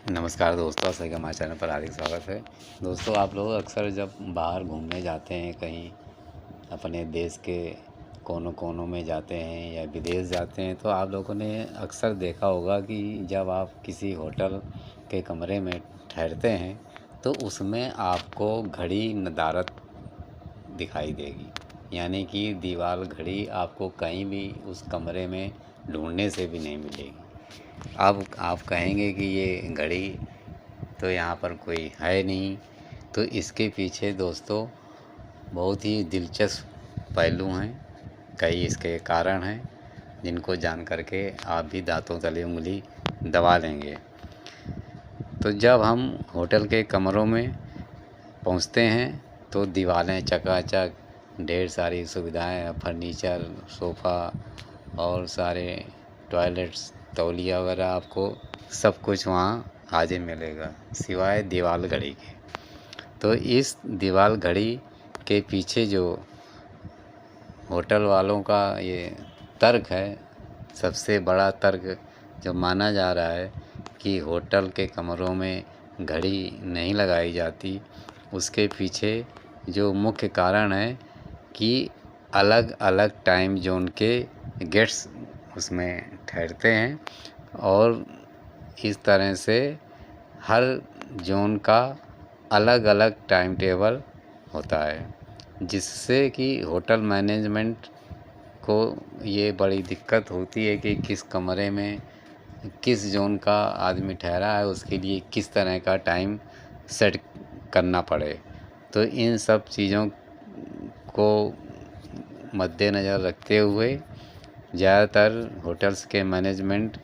नमस्कार दोस्तों, सही हमारे चैनल पर हार्दिक स्वागत है। दोस्तों, आप लोग अक्सर जब बाहर घूमने जाते हैं, कहीं अपने देश के कोनों कोनों में जाते हैं या विदेश जाते हैं, तो आप लोगों ने अक्सर देखा होगा कि जब आप किसी होटल के कमरे में ठहरते हैं तो उसमें आपको घड़ी नदारद दिखाई देगी। यानी कि दीवार घड़ी आपको कहीं भी उस कमरे में ढूंढने से भी नहीं मिलेगी। अब आप कहेंगे कि ये घड़ी तो यहाँ पर कोई है नहीं। तो इसके पीछे दोस्तों बहुत ही दिलचस्प पहलू हैं, कई इसके कारण हैं जिनको जान करके आप भी दांतों तले उंगली दबा लेंगे। तो जब हम होटल के कमरों में पहुँचते हैं तो दीवारें चकाचक, ढेर सारी सुविधाएं, फर्नीचर, सोफ़ा और सारे टॉयलेट्स, तौलिया वगैरह, आपको सब कुछ वहाँ हाजिर मिलेगा सिवाय दीवार घड़ी के। तो इस दीवार घड़ी के पीछे जो होटल वालों का ये तर्क है, सबसे बड़ा तर्क जो माना जा रहा है कि होटल के कमरों में घड़ी नहीं लगाई जाती, उसके पीछे जो मुख्य कारण है कि अलग अलग टाइम जोन के गेट्स उसमें ठहरते हैं और इस तरह से हर जोन का अलग अलग टाइम टेबल होता है, जिससे कि होटल मैनेजमेंट को ये बड़ी दिक्कत होती है कि किस कमरे में किस जोन का आदमी ठहरा है, उसके लिए किस तरह का टाइम सेट करना पड़े। तो इन सब चीज़ों को मद्देनज़र रखते हुए ज़्यादातर होटल्स के मैनेजमेंट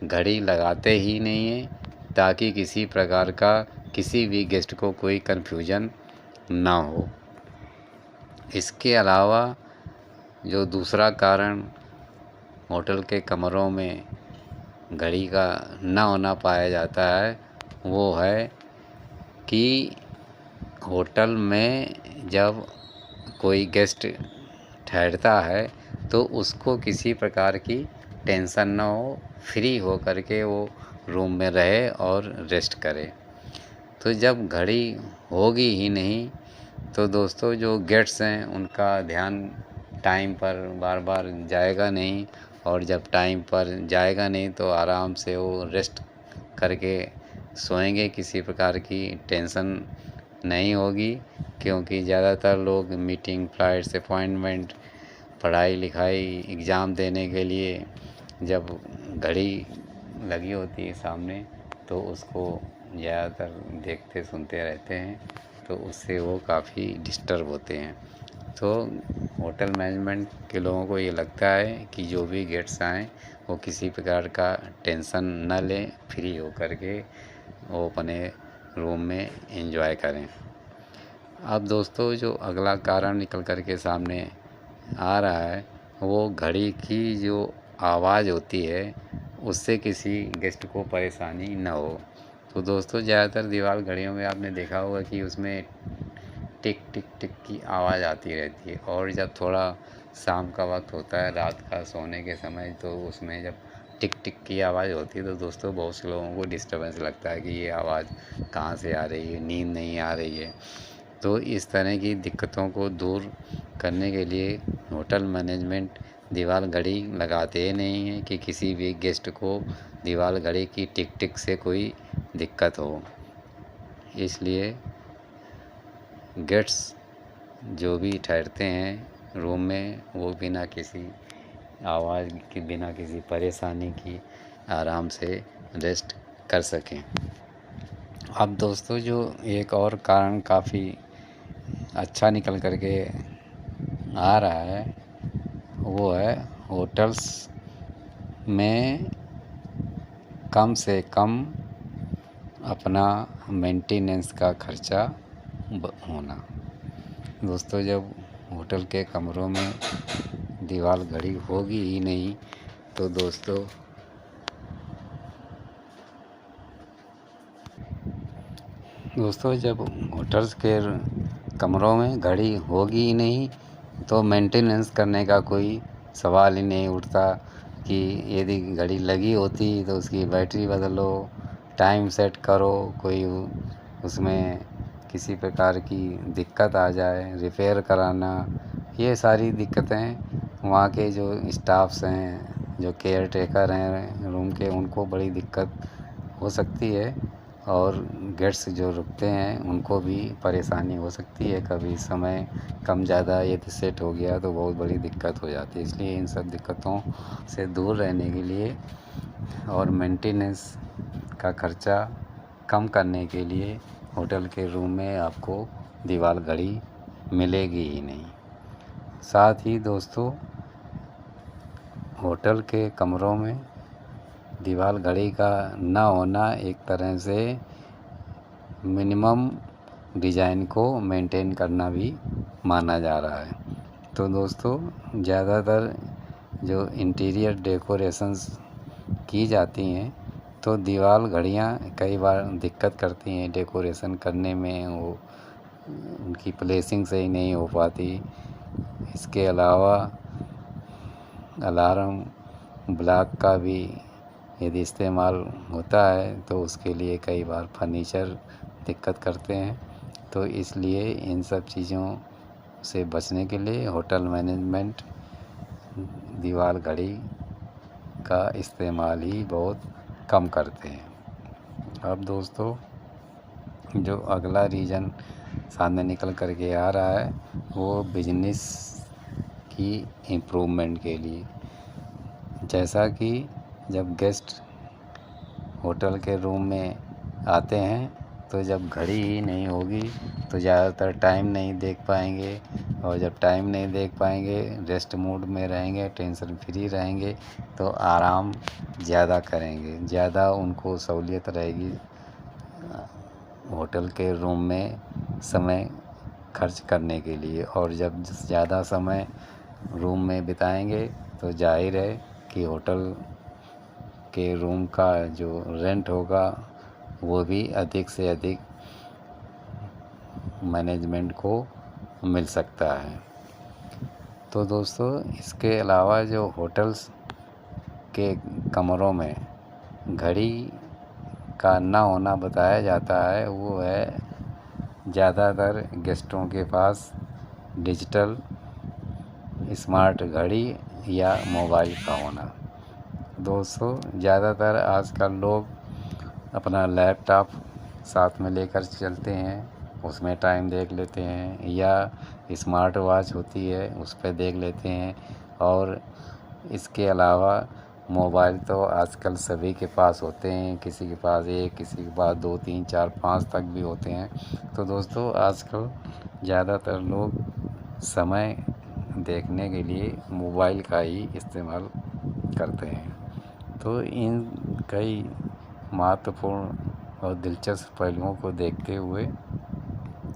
घड़ी लगाते ही नहीं हैं, ताकि किसी प्रकार का किसी भी गेस्ट को कोई कन्फ्यूजन ना हो। इसके अलावा जो दूसरा कारण होटल के कमरों में घड़ी का ना होना पाया जाता है, वो है कि होटल में जब कोई गेस्ट ठहरता है तो उसको किसी प्रकार की टेंशन ना हो, फ्री हो करके वो रूम में रहे और रेस्ट करे। तो जब घड़ी होगी ही नहीं तो दोस्तों जो गेट्स हैं उनका ध्यान टाइम पर बार बार जाएगा नहीं, और जब टाइम पर जाएगा नहीं तो आराम से वो रेस्ट करके सोएंगे, किसी प्रकार की टेंशन नहीं होगी। क्योंकि ज़्यादातर लोग मीटिंग, फ्लाइट्स, अपॉइंटमेंट, पढ़ाई लिखाई, एग्ज़ाम देने के लिए जब घड़ी लगी होती है सामने तो उसको ज़्यादातर देखते सुनते रहते हैं, तो उससे वो काफ़ी डिस्टर्ब होते हैं। तो होटल मैनेजमेंट के लोगों को ये लगता है कि जो भी गेट्स आएँ वो किसी प्रकार का टेंशन न लें, फ्री हो कर के वो अपने रूम में एंजॉय करें। अब दोस्तों जो अगला कारण निकल कर के सामने आ रहा है, वो घड़ी की जो आवाज़ होती है उससे किसी गेस्ट को परेशानी न हो। तो दोस्तों ज़्यादातर दीवार घड़ियों में आपने देखा होगा कि उसमें टिक टिक टिक की आवाज़ आती रहती है, और जब थोड़ा शाम का वक्त होता है, रात का सोने के समय, तो उसमें जब टिक टिक की आवाज़ होती है तो दोस्तों बहुत से लोगों को डिस्टर्बेंस लगता है कि ये आवाज़ कहाँ से आ रही है, नींद नहीं आ रही है। तो इस तरह की दिक्कतों को दूर करने के लिए होटल मैनेजमेंट दीवार घड़ी लगाते नहीं हैं कि किसी भी गेस्ट को दीवार घड़ी की टिक टिक से कोई दिक्कत हो। इसलिए गेट्स जो भी ठहरते हैं रूम में, वो बिना किसी आवाज़ की, बिना किसी परेशानी की आराम से रेस्ट कर सकें। अब दोस्तों जो एक और कारण काफ़ी अच्छा निकल कर के आ रहा है, वो है होटल्स में कम से कम अपना मेंटेनेंस का खर्चा होना। दोस्तों जब होटल के कमरों में दीवार घड़ी होगी ही नहीं तो दोस्तों जब होटल्स के कमरों में घड़ी होगी ही नहीं तो मेंटेनेंस करने का कोई सवाल ही नहीं उठता कि यदि घड़ी लगी होती तो उसकी बैटरी बदलो, टाइम सेट करो, कोई उसमें किसी प्रकार की दिक्कत आ जाए, रिपेयर कराना, ये सारी दिक्कतें वहाँ के जो स्टाफ्स हैं, जो केयर टेकर हैं रूम के, उनको बड़ी दिक्कत हो सकती है। और गेस्ट्स जो रुकते हैं उनको भी परेशानी हो सकती है। कभी समय कम ज़्यादा यदि सेट हो गया तो बहुत बड़ी दिक्कत हो जाती है। इसलिए इन सब दिक्कतों से दूर रहने के लिए और मेंटेनेंस का खर्चा कम करने के लिए होटल के रूम में आपको दीवार घड़ी मिलेगी ही नहीं। साथ ही दोस्तों, होटल के कमरों में दीवार घड़ी का ना होना एक तरह से मिनिमम डिज़ाइन को मेंटेन करना भी माना जा रहा है। तो दोस्तों, ज़्यादातर जो इंटीरियर डेकोरेशंस की जाती हैं तो दीवार घड़ियाँ कई बार दिक्कत करती हैं डेकोरेशन करने में, वो उनकी प्लेसिंग सही नहीं हो पाती। इसके अलावा अलार्म ब्लॉक का भी यदि इस्तेमाल होता है तो उसके लिए कई बार फर्नीचर दिक्कत करते हैं। तो इसलिए इन सब चीज़ों से बचने के लिए होटल मैनेजमेंट दीवार घड़ी का इस्तेमाल ही बहुत कम करते हैं। अब दोस्तों, जो अगला रीज़न सामने निकल कर के आ रहा है वो बिजनेस की इम्प्रूवमेंट के लिए। जैसा कि जब गेस्ट होटल के रूम में आते हैं तो जब घड़ी ही नहीं होगी तो ज़्यादातर टाइम नहीं देख पाएंगे, और जब टाइम नहीं देख पाएंगे, रेस्ट मोड में रहेंगे, टेंशन फ्री रहेंगे तो आराम ज़्यादा करेंगे, ज़्यादा उनको सहूलियत रहेगी होटल के रूम में समय खर्च करने के लिए। और जब ज़्यादा समय रूम में बिताएंगे तो जाहिर है कि होटल के रूम का जो रेंट होगा वो भी अधिक से अधिक मैनेजमेंट को मिल सकता है। तो दोस्तों, इसके अलावा जो होटल्स के कमरों में घड़ी का ना होना बताया जाता है वो है ज़्यादातर गेस्टों के पास डिजिटल स्मार्ट घड़ी या मोबाइल का होना। दोस्तों, ज़्यादातर आजकल लोग अपना लैपटॉप साथ में लेकर चलते हैं, उसमें टाइम देख लेते हैं, या स्मार्ट वॉच होती है उस पर देख लेते हैं। और इसके अलावा मोबाइल तो आजकल सभी के पास होते हैं, किसी के पास एक, किसी के पास 2, 3, 4, 5 तक भी होते हैं। तो दोस्तों, आजकल ज़्यादातर लोग समय देखने के लिए मोबाइल का ही इस्तेमाल करते हैं। तो इन कई महत्वपूर्ण और दिलचस्प पहलुओं को देखते हुए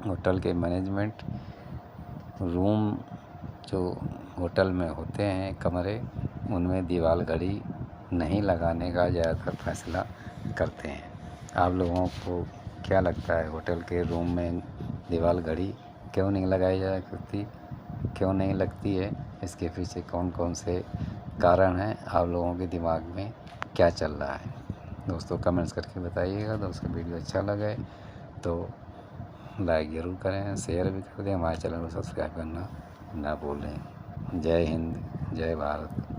होटल के मैनेजमेंट रूम जो होटल में होते हैं कमरे, उनमें दीवार घड़ी नहीं लगाने का ज़्यादातर फैसला करते हैं। आप लोगों को क्या लगता है, होटल के रूम में दीवार घड़ी क्यों नहीं लगाई जा सकती, क्यों नहीं लगती है? इसके पीछे कौन कौन से कारण हैं? आप लोगों के दिमाग में क्या चल रहा है? दोस्तों, कमेंट्स करके बताइएगा। दोस्तों, वीडियो अच्छा लगे तो लाइक ज़रूर करें, शेयर भी कर दें, हमारे चैनल को सब्सक्राइब करना ना भूलें। जय हिंद, जय भारत।